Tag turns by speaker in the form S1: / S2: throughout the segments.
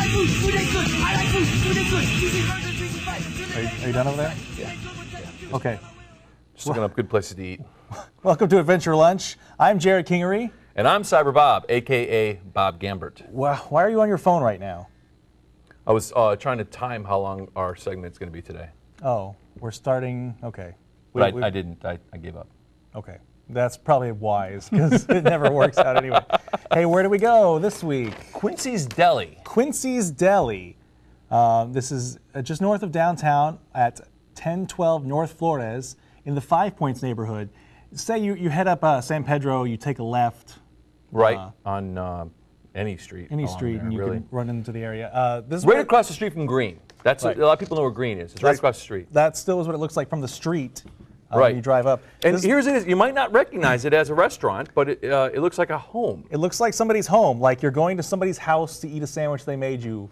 S1: like food. Food is good. I like food. Food is good. Easy burgers, easy fries.
S2: Are you done over there?
S3: Yeah.
S2: Okay.
S3: Just looking up good places to eat.
S2: Welcome to Adventure Lunch. I'm Jerrod Kingery.
S3: And I'm CyberBob, a.k.a. Bob Gambert.
S2: Wow, why are you on your phone right now?
S3: I was trying to time how long our segment's going to be today.
S2: Oh, we're starting, okay.
S3: But I didn't. I gave up.
S2: Okay, that's probably wise, because it never works out anyway. Hey, where do we go this week?
S3: Quincy's Deli.
S2: Quincy's Deli. This is just north of downtown at 1012 North Flores in the 5 Points neighborhood. Say you head up San Pedro, you take a left.
S3: Right, on any street.
S2: Any street,
S3: there,
S2: and you
S3: really.
S2: can run into the area. This is
S3: right across the street from Green. That's
S2: right.
S3: A lot of people know where Green is. It's right across the street.
S2: That still is what it looks like from the street
S3: right.
S2: when you drive up.
S3: And here's it is. You might not recognize it as a restaurant, but it looks like a home.
S2: It looks like somebody's home, like you're going to somebody's house to eat a sandwich they made you.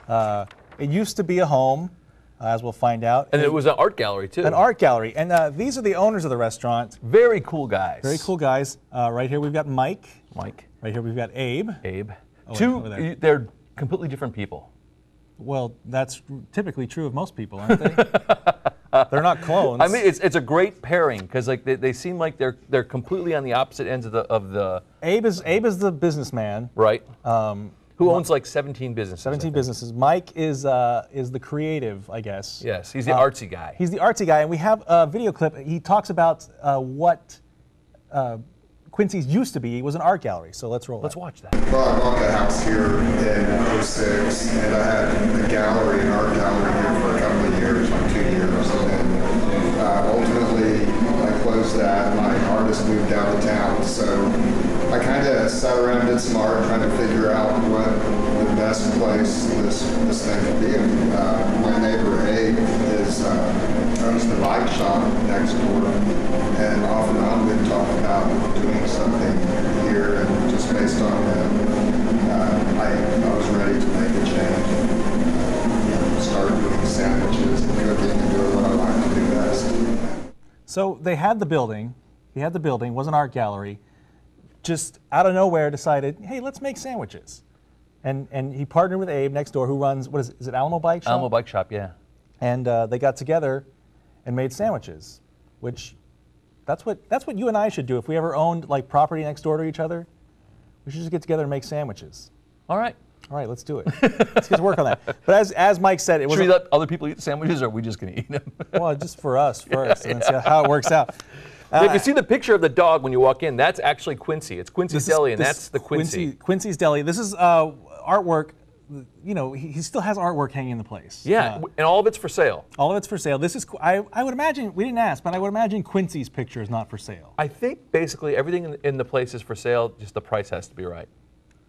S2: It used to be a home, as we'll find out.
S3: And it was an art gallery, too.
S2: An art gallery. And these are the owners of the restaurant.
S3: Very cool guys.
S2: Very cool guys. Right here we've got Mike.
S3: Mike.
S2: Right here we've got Abe.
S3: Abe.
S2: Oh,
S3: They're completely different people.
S2: Well, that's typically true of most people, aren't they? They're not clones.
S3: I mean, it's a great pairing because like they seem like they're completely on the opposite ends of the.
S2: Abe is the businessman.
S3: Right. Who owns like 17 businesses.
S2: 17 businesses. Mike is the creative, I guess.
S3: Yes, he's the artsy guy.
S2: He's the artsy guy, and we have a video clip. He talks about what Quincy's used to be. It was an art gallery, so let's roll.
S3: Let's watch that.
S4: Well, I bought the house here in '06, and I had a gallery, an art gallery here for a couple of years, like 2 years. And ultimately, I closed that. My artist moved out of town, so I kind of sat around, did some art, trying to figure out what the best place this thing could be. And my neighbor Abe owns the bike shop next door, and off and on we've talked about doing something here, and just based on that, I was ready to make a change and start doing sandwiches and cooking and doing what I like to do best.
S2: So they had the building. He had the building. Was an art gallery. Just out of nowhere decided, hey, let's make sandwiches. And he partnered with Abe next door, who runs, what is it Alamo Bike Shop?
S3: Alamo Bike Shop, yeah.
S2: And they got together and made sandwiches, which that's what you and I should do. If we ever owned like property next door to each other, we should just get together and make sandwiches.
S3: All right.
S2: All right, let's do it. Let's get to work on that. But as Mike said, it was.
S3: Should we let other people eat the sandwiches, or are we just going to eat them?
S2: Well, just for us first, and then see how it works out.
S3: If you see the picture of the dog when you walk in, that's actually Quincy. It's Quincy's Deli, and that's the Quincy.
S2: Quincy's Deli. This is artwork. You know, he still has artwork hanging in the place.
S3: Yeah, and all of it's for sale.
S2: All of it's for sale. This is, I would imagine, we didn't ask, but I would imagine Quincy's picture is not for sale.
S3: I think basically everything in the place is for sale, just the price has to be right.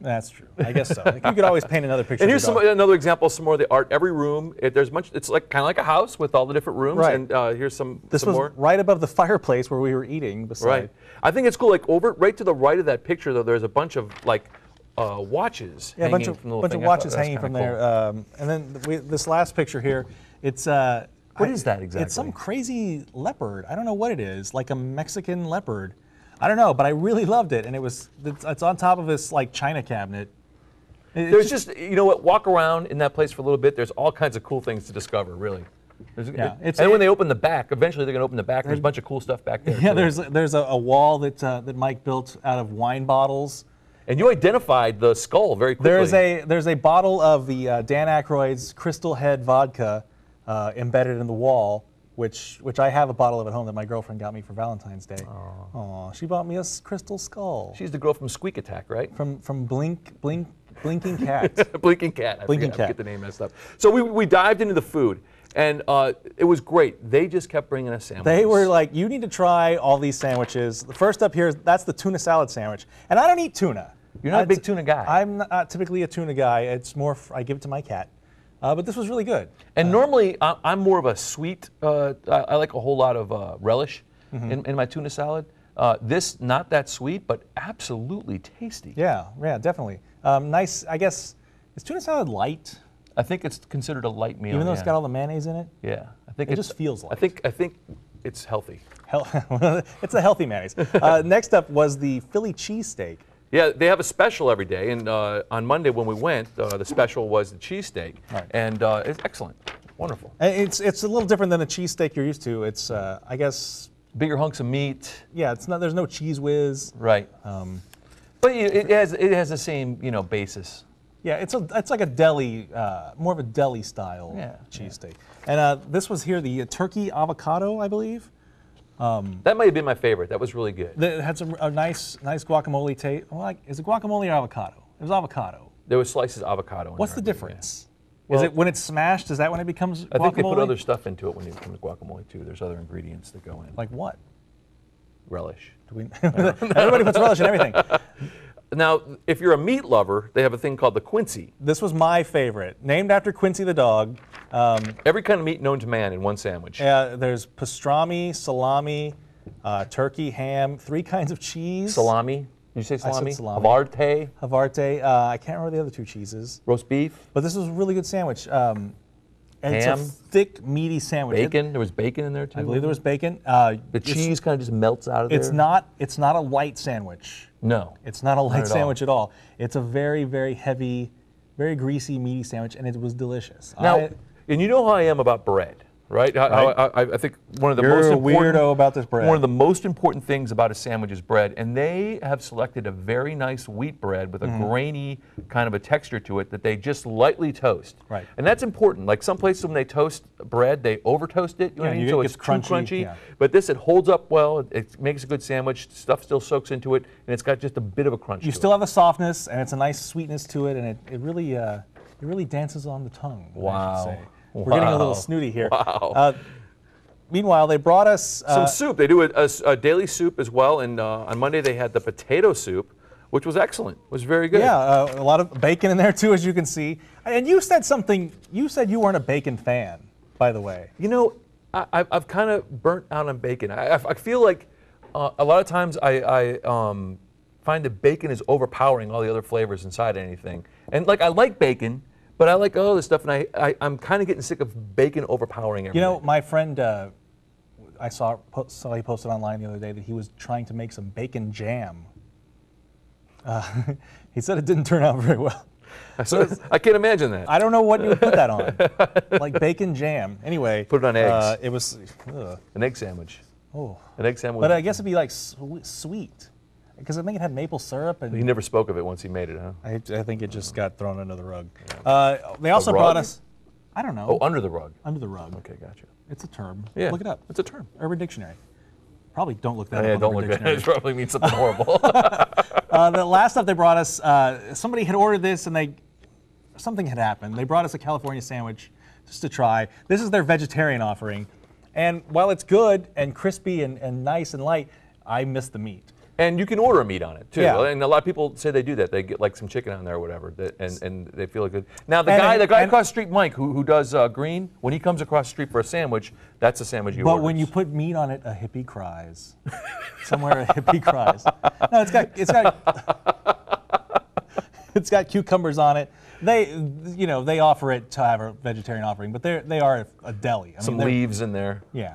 S2: That's true. I guess so. Like, you could always paint another picture.
S3: And here's another example of some more of the art. Every room, there's much. It's like kind of like a house with all the different rooms.
S2: Right.
S3: And here's some.
S2: This
S3: some
S2: was
S3: more.
S2: right above the fireplace where we were eating. Beside.
S3: Right. I think it's cool. Like right to the right of that picture, though, there's a bunch of like watches.
S2: Yeah, a bunch of
S3: from the little thing.
S2: watches
S3: That's
S2: hanging from
S3: kinda
S2: there.
S3: cool.
S2: And then this last picture here, it's
S3: What is that exactly?
S2: It's some crazy leopard. I don't know what it is, like a Mexican leopard. I don't know, but I really loved it, and it's on top of this like china cabinet.
S3: There's just, you know what, walk around in that place for a little bit. There's all kinds of cool things to discover, really.
S2: Yeah,
S3: and when they open the back, eventually they're going to open the back. There's a bunch of cool stuff back there.
S2: Yeah,
S3: too.
S2: there's a wall that Mike built out of wine bottles.
S3: And you identified the skull very quickly.
S2: There's a bottle of the Dan Aykroyd's Crystal Head vodka embedded in the wall, which I have a bottle of at home that my girlfriend got me for Valentine's Day. Aww, she bought me a crystal skull.
S3: She's the girl from Squeak Attack, right?
S2: From Blinking Cat.
S3: Blinking Cat. I get the name messed up. So we dived into the food, and it was great. They just kept bringing us sandwiches.
S2: They were like, you need to try all these sandwiches. The first up here, that's the tuna salad sandwich. And I don't eat tuna.
S3: You're not a big tuna guy.
S2: I'm not typically a tuna guy. It's more, I give it to my cat. But this was really good.
S3: And normally, I'm more of a sweet, I like a whole lot of relish in my tuna salad. This, not that sweet, but absolutely tasty.
S2: Yeah, definitely. Nice, I guess, is tuna salad light?
S3: I think it's considered a light meal.
S2: Even though it's got all the mayonnaise in it?
S3: Yeah. I think
S2: it just feels light.
S3: I think it's healthy.
S2: It's a healthy mayonnaise. Next up was the Philly cheesesteak.
S3: Yeah, they have a special every day, and on Monday when we went, the special was the cheesesteak, and it's excellent, wonderful.
S2: And it's a little different than the cheesesteak you're used to. It's I guess
S3: bigger hunks of meat.
S2: Yeah, it's not. There's no cheese whiz.
S3: Right. But it has the same basis.
S2: Yeah, it's like a deli, more of a deli style cheesesteak. And this was here the turkey avocado, I believe.
S3: That might have been my favorite. That was really good.
S2: It had a nice guacamole taste. Well, is it guacamole or avocado? It was avocado.
S3: There was slices of avocado in
S2: What's
S3: there,
S2: the difference?
S3: Well,
S2: is it when it's smashed? Is that when it becomes guacamole?
S3: I think they put other stuff into it when it becomes guacamole too. There's other ingredients that go in.
S2: Like what?
S3: Relish.
S2: Everybody puts relish in everything.
S3: Now, if you're a meat lover, they have a thing called the Quincy.
S2: This was my favorite, named after Quincy the dog.
S3: Every kind of meat known to man in one sandwich.
S2: Yeah, there's pastrami, salami, turkey, ham, 3 kinds of cheese.
S3: Salami. Did you say salami?
S2: I said salami.
S3: Havarti.
S2: I can't remember the other 2 cheeses.
S3: Roast beef.
S2: But this was a really good sandwich. And
S3: Ham.
S2: it's a thick, meaty sandwich.
S3: Bacon. There was bacon in there too.
S2: I believe there was bacon.
S3: The cheese kind of just melts out of there.
S2: It's not a light sandwich.
S3: No.
S2: It's not a light
S3: at
S2: sandwich at all. It's a very, very heavy, very greasy, meaty sandwich, and it was delicious.
S3: Now, and you know how I am about bread, right? I think one of the most important,
S2: weirdo about this bread.
S3: One of the most important things about a sandwich is bread, and they have selected a very nice wheat bread with a grainy kind of a texture to it that they just lightly toast.
S2: Right.
S3: And that's important. Like some places when they toast bread, they over toast it. You know what I mean? So it's too crunchy.
S2: Yeah.
S3: But this, it holds up well. It makes a good sandwich. Stuff still soaks into it, and it's got just a bit of a crunch.
S2: You still have a softness, and it's a nice sweetness to it, and it really dances on the tongue.
S3: Wow.
S2: I should say. We're getting a little snooty here.
S3: Wow.
S2: Meanwhile, they brought us
S3: some soup. They do a daily soup as well, and on Monday they had the potato soup, which was excellent. It was very good.
S2: Yeah, a lot of bacon in there too, as you can see. And you said something. You said you weren't a bacon fan, by the way.
S3: You know, I've kind of burnt out on bacon. I feel like a lot of times I find that bacon is overpowering all the other flavors inside anything. And like I like bacon. But I like all this stuff, and I'm kind of getting sick of bacon overpowering everything.
S2: You know, my friend, I saw he posted online the other day that he was trying to make some bacon jam. He said it didn't turn out very well.
S3: I can't imagine that.
S2: I don't know what you would put that on, like bacon jam. Anyway,
S3: put it on eggs.
S2: It was
S3: an egg sandwich.
S2: Oh,
S3: an egg sandwich.
S2: But I guess it'd be like sweet. Because I think it had maple syrup. And
S3: he never spoke of it once he made it, huh?
S2: I think it just got thrown under the rug. They also brought us, I don't know.
S3: Oh, under the rug.
S2: Under the rug.
S3: Okay, gotcha.
S2: It's a term.
S3: Yeah,
S2: look it up.
S3: It's a term.
S2: Urban Dictionary. Probably don't look that up.
S3: Yeah,
S2: on
S3: don't
S2: Urban
S3: look at
S2: Dictionary.
S3: it. It probably means something horrible.
S2: The last stuff they brought us, somebody had ordered this and something had happened. They brought us a California sandwich just to try. This is their vegetarian offering. And while it's good and crispy and nice and light, I miss the meat.
S3: And you can order a meat on it too.
S2: Yeah.
S3: And a lot of people say they do that. They get like some chicken on there or whatever, and they feel good. Now the guy across the street, Mike, who does green, when he comes across the street for a sandwich, that's a sandwich he orders.
S2: But when you put meat on it, a hippie cries. Somewhere a hippie cries. No, it's got cucumbers on it. They offer it to have a vegetarian offering, but they are a deli.
S3: Some leaves in there.
S2: Yeah.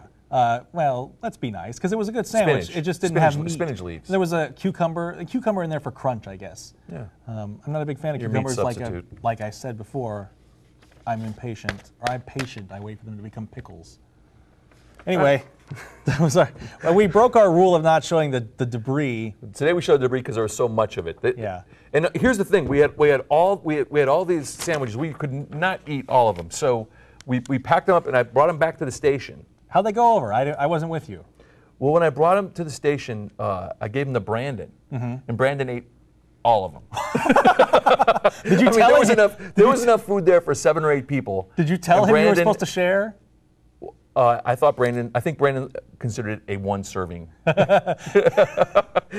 S2: Well, let's be nice, because it was a good sandwich.
S3: Spinach.
S2: It just didn't have meat.
S3: Spinach leaves.
S2: There was a cucumber in there for crunch, I guess.
S3: Yeah.
S2: I'm not a big fan of
S3: Your
S2: cucumbers.
S3: meat substitute.
S2: Like I said before, I'm impatient, or I'm patient. I wait for them to become pickles. Anyway, that was we broke our rule of not showing the debris.
S3: Today we showed the debris because there was so much of it.
S2: Yeah.
S3: And here's the thing: we had all these sandwiches. We could not eat all of them, so we packed them up and I brought them back to the station.
S2: How'd they go over? I wasn't with you.
S3: Well, when I brought him to the station, I gave him to Brandon, and Brandon ate all of them.
S2: Did you tell him?
S3: There was enough food there for 7 or 8 people.
S2: Did you tell him you were supposed to share?
S3: I think Brandon considered it a 1 serving.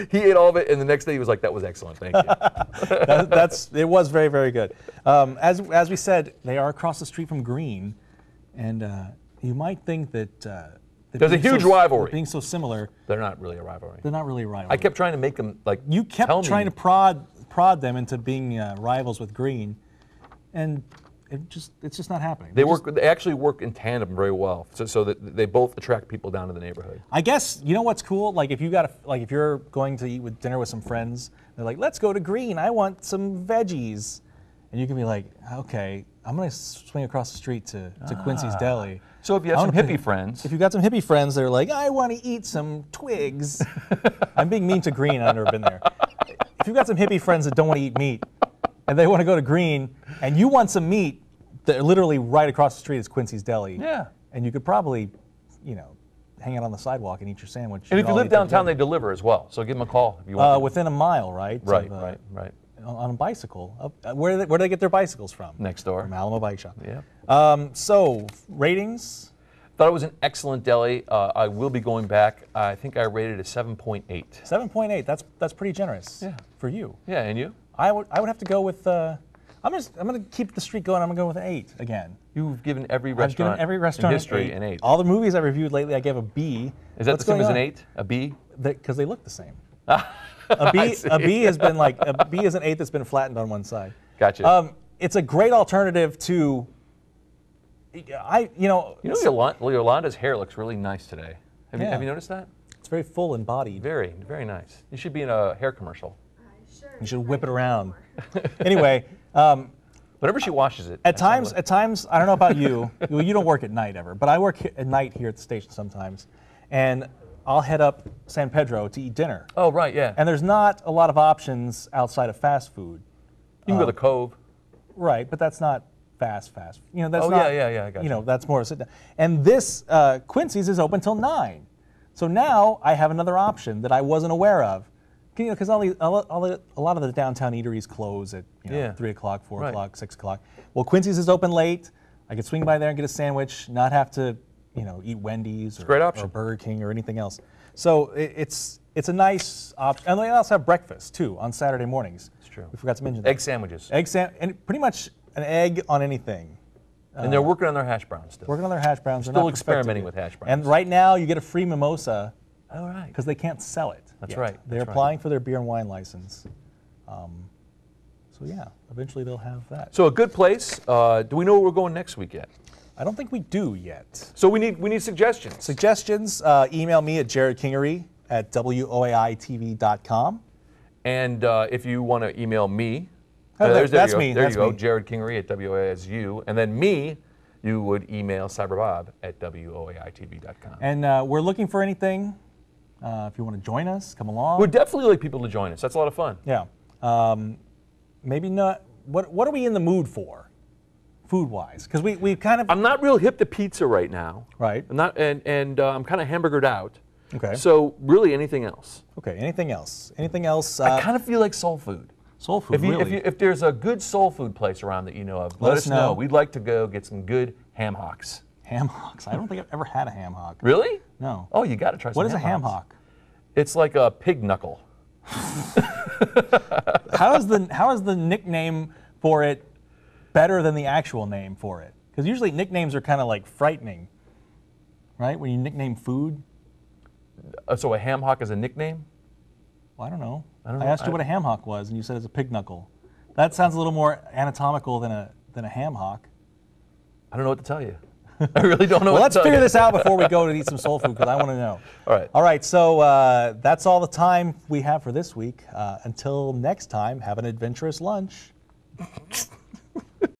S3: He ate all of it, and the next day he was like, "That was excellent, thank you."
S2: It was very, very good. As we said, they are across the street from Green, and you might think that
S3: there's a huge rivalry.
S2: Being so similar,
S3: they're not really a rivalry.
S2: They're not really a rivalry.
S3: I kept trying to make them like.
S2: You kept trying to prod them into being rivals with Green, and it's just not happening.
S3: They actually work in tandem very well, so that they both attract people down to the neighborhood.
S2: I guess you know what's cool? Like if you're going to eat with dinner with some friends, they're like, let's go to Green. I want some veggies, and you can be like, okay, I'm gonna swing across the street to Quincy's Deli.
S3: So if you have some hippie friends,
S2: if you've got some hippie friends, they're like, I want to eat some twigs. I'm being mean to Green. I've never been there. If you've got some hippie friends that don't want to eat meat, and they want to go to Green, and you want some meat, they're literally right across the street is Quincy's Deli.
S3: Yeah.
S2: And you could probably, hang out on the sidewalk and eat your sandwich.
S3: And if you live downtown, they deliver as well. So give them a call if you want.
S2: Within a mile, right?
S3: Right.
S2: On a bicycle. Where do they get their bicycles from?
S3: Next door.
S2: From Alamo Bike Shop.
S3: Yeah.
S2: So ratings.
S3: Thought it was an excellent deli. I will be going back. I think I rated it a 7.8.
S2: 7.8. That's pretty generous.
S3: Yeah.
S2: For you.
S3: Yeah, and you?
S2: I would have to go with. I'm going to keep the streak going. I'm going to go with an 8 again.
S3: You've given every
S2: I've
S3: restaurant,
S2: given every restaurant
S3: in history
S2: an 8.
S3: an 8.
S2: All the movies I reviewed lately, I gave a B.
S3: Is that the same as an 8? A B?
S2: Because they look the same. A B has been like a B is an 8 that's been flattened on one side.
S3: Gotcha.
S2: It's a great alternative to.
S3: Yolanda's hair looks really nice today. Have you noticed that?
S2: It's very full and bodied.
S3: Very, very nice. You should be in a hair commercial.
S2: You should whip it around. Anyway.
S3: Whenever she washes it.
S2: At times, I don't know about you. Well, you don't work at night ever, but I work at night here at the station sometimes, and I'll head up San Pedro to eat dinner.
S3: Oh, right, yeah.
S2: And there's not a lot of options outside of fast food.
S3: You can go to the Cove.
S2: Right, but that's not fast. That's
S3: yeah, I got you.
S2: That's more a sit down. And this Quincy's is open till 9, so now I have another option that I wasn't aware of. Because a lot of the downtown eateries close at 3 o'clock, 4 o'clock, 6 o'clock. Well, Quincy's is open late. I could swing by there and get a sandwich, not have to eat Wendy's or Burger King or anything else. So it's a nice option. And they also have breakfast too on Saturday mornings.
S3: It's true.
S2: We forgot to mention that.
S3: Egg sandwiches.
S2: And pretty much an egg on anything.
S3: And they're working on their hash browns still.
S2: Working on their hash browns.
S3: Still experimenting with hash browns.
S2: And right now you get a free mimosa.
S3: Oh, right.
S2: Because they can't sell it.
S3: That's right.
S2: They're applying for their beer and wine license. So yeah, eventually they'll have that.
S3: So a good place. Do we know where we're going next week yet?
S2: I don't think we do yet.
S3: So we need suggestions.
S2: Suggestions, email me at Kingery at woaitv.com.
S3: And if you want to email me,
S2: that's me.
S3: There you go, Jerrod Kingery at woaisu. And then me, you would email CyberBob at woaitv.com.
S2: And we're looking for anything. If you want to join us, come along.
S3: We'd definitely like people to join us. That's a lot of fun.
S2: Yeah. Maybe not. What are we in the mood for, food-wise? Because we kind of.
S3: I'm not real hip to pizza right now.
S2: Right.
S3: I'm not, and I'm kind of hamburgered out.
S2: Okay.
S3: So really, anything else?
S2: Okay. Anything else? Anything else?
S3: I kind of feel like soul food.
S2: Soul food.
S3: If there's a good soul food place around that you know of, let us know. We'd like to go get some good ham hocks.
S2: Ham hocks. I don't think I've ever had a ham hock.
S3: Really?
S2: No.
S3: Oh, you got to try some.
S2: What is a ham hock?
S3: It's like a pig knuckle.
S2: How is the nickname for it better than the actual name for it? Because usually nicknames are kind of like frightening, right? When you nickname food.
S3: So a ham hock is a nickname?
S2: Well, I don't know. I asked you what a ham hock was, and you said it's a pig knuckle. That sounds a little more anatomical than a ham hock.
S3: I don't know what to tell you. I really don't know.
S2: Well, let's figure this out before we go to eat some soul food, because I want to know.
S3: All right.
S2: All right. So that's all the time we have for this week. Until next time, have an adventurous lunch.